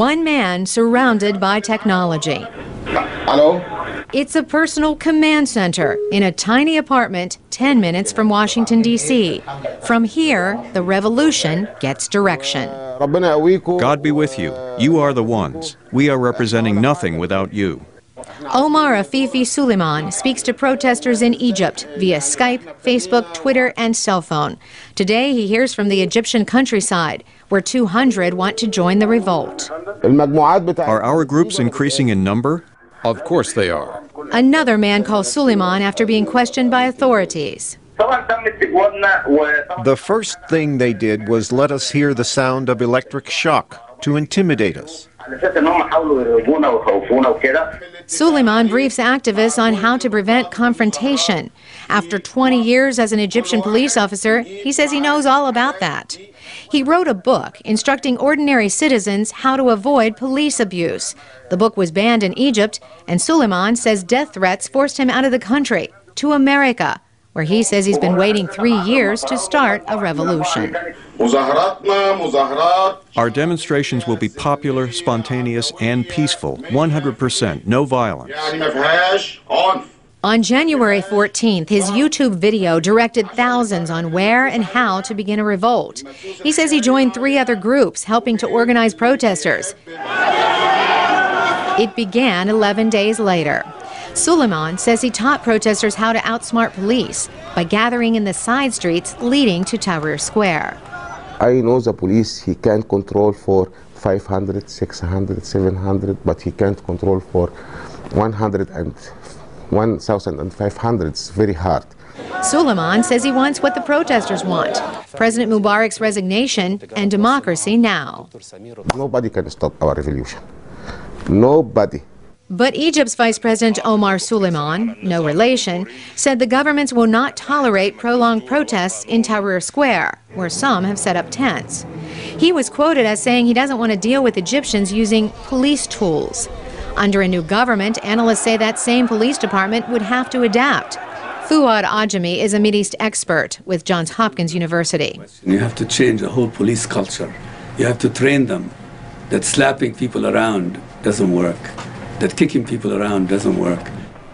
one man surrounded by technology. Hello? It's a personal command center in a tiny apartment 10 minutes from Washington, D.C. From here, the revolution gets direction. God be with you. You are the ones. We are representing nothing without you. Omar Afeefi Suleiman speaks to protesters in Egypt via Skype, Facebook, Twitter, and cell phone. Today, he hears from the Egyptian countryside, where 200 want to join the revolt. Are our groups increasing in number? Of course they are. Another man calls Suleiman after being questioned by authorities. The first thing they did was let us hear the sound of electric shock to intimidate us. Suleiman briefs activists on how to prevent confrontation. After 20 years as an Egyptian police officer, he says he knows all about that. He wrote a book instructing ordinary citizens how to avoid police abuse. The book was banned in Egypt, and Suleiman says death threats forced him out of the country, to America, where he says he's been waiting 3 years to start a revolution. Our demonstrations will be popular, spontaneous, and peaceful. 100%, no violence. On January 14th, his YouTube video directed thousands on where and how to begin a revolt. He says he joined 3 other groups helping to organize protesters. It began 11 days later. Suleiman says he taught protesters how to outsmart police by gathering in the side streets leading to Tahrir Square. I know the police, he can control for 500, 600, 700, but he can't control for 100 and 1,500. It's very hard. Suleiman says he wants what the protesters want: President Mubarak's resignation and democracy now. Nobody can stop our revolution. Nobody. But Egypt's Vice President Omar Suleiman, no relation, said the governments will not tolerate prolonged protests in Tahrir Square, where some have set up tents. He was quoted as saying he doesn't want to deal with Egyptians using police tools. Under a new government, analysts say that same police department would have to adapt. Fuad Ajami is a Mideast expert with Johns Hopkins University. You have to change the whole police culture. You have to train them that slapping people around doesn't work, that kicking people around doesn't work.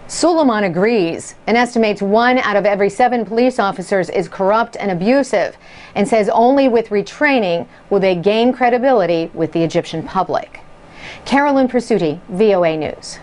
Suleiman agrees and estimates 1 out of every 7 police officers is corrupt and abusive, and says only with retraining will they gain credibility with the Egyptian public. Carolyn Persutti, VOA News.